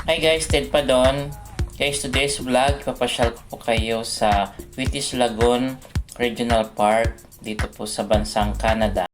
Hi guys, Ted pa doon. Guys, today's vlog, papasyal ko po kayo sa Wheaties Lagoon Regional Park dito po sa bansang Canada.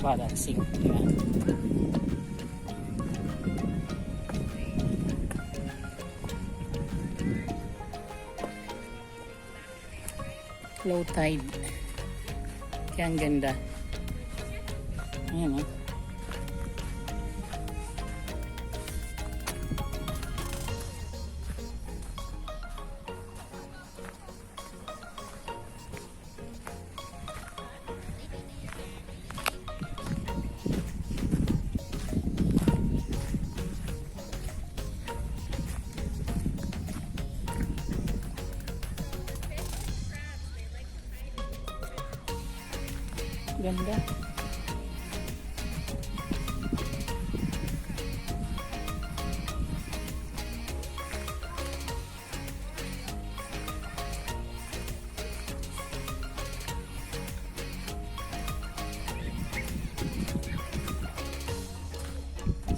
Balancing. Yan. Low tide. Kaya ang ganda. Ayan o. Ganda.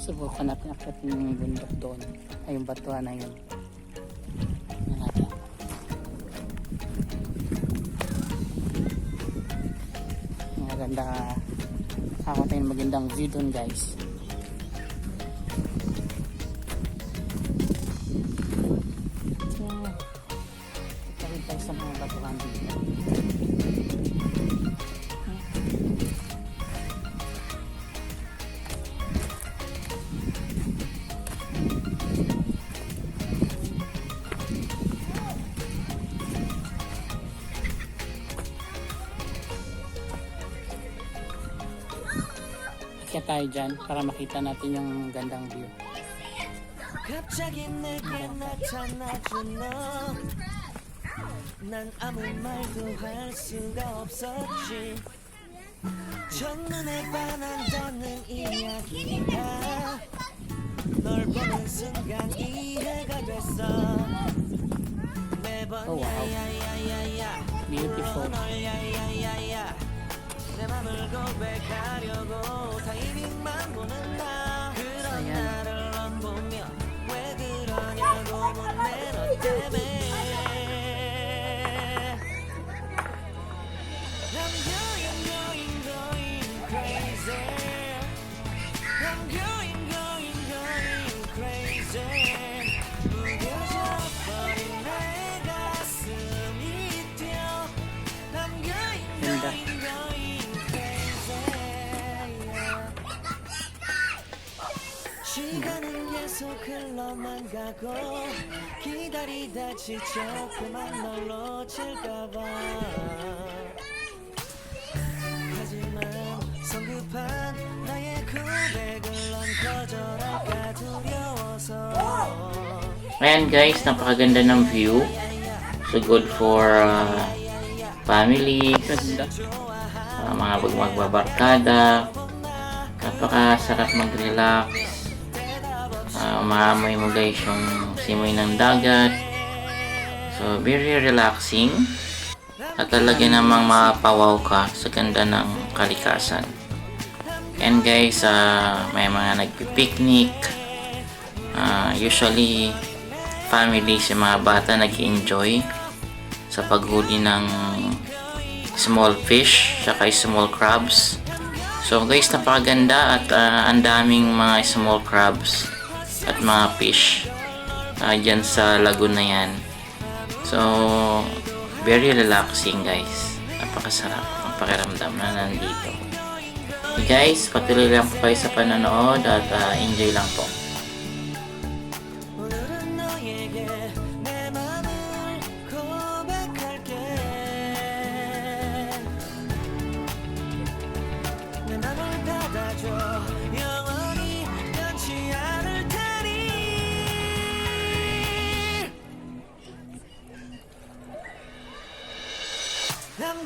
Subukan natin akitin yung bundok doon. Ay, yung batuan na yun. Tingnan natin. Maganda. Ako tayo magandang view doon, guys. So, itabi tayo sa mga batuan dito. Kaya tayo dyan para makita natin yung gandang view. 갑자기 내게 나타나준 너, 난 아무 말도 할 수가 없었지. 첫눈에 반한다는 이야기가 널 보는 순간 이해가 됐어. 매번 Oh, wow. 야야야야야 Beautiful. 널 야야야야 내 맘을 고백하려고 타이밍만 보는 나. 그런 Ayan. 나를 넌 보며 왜 그러냐고 묻네 너 때문에. I'm going crazy. I'm going crazy. 무뎌져 버린 내 가슴이 뛰어. I'm Ganda. 시간은 계속 흘러만 가고 기다리다 지쳐 그만 널 놓칠까봐. 하지만 성급한 나의 고백을 넌 거절할까 두려워서. Ayan guys, napakaganda ng view. So good for families, mga magbabarkada. Napakasarap mag-relax. Maamoy mo guys yung simoy ng dagat. So very relaxing. At talaga namang mapawaw ka sa ganda ng kalikasan. And guys, may mga nagpipiknik. Usually families, yung mga bata nag-enjoy sa paghuli ng small fish saka small crabs. So guys, napakaganda at ang daming mga small crabs at mga fish dyan sa lagoon na yan. So very relaxing guys. Napakasarap ang pakiramdam na nandito. Okay guys, patuloy lang po kayo sa panonood at enjoy lang po. 오늘은 너에게 내 맘을 고백할게. 내 맘을 받아줘. 영원히 변치 않을 테니. I'm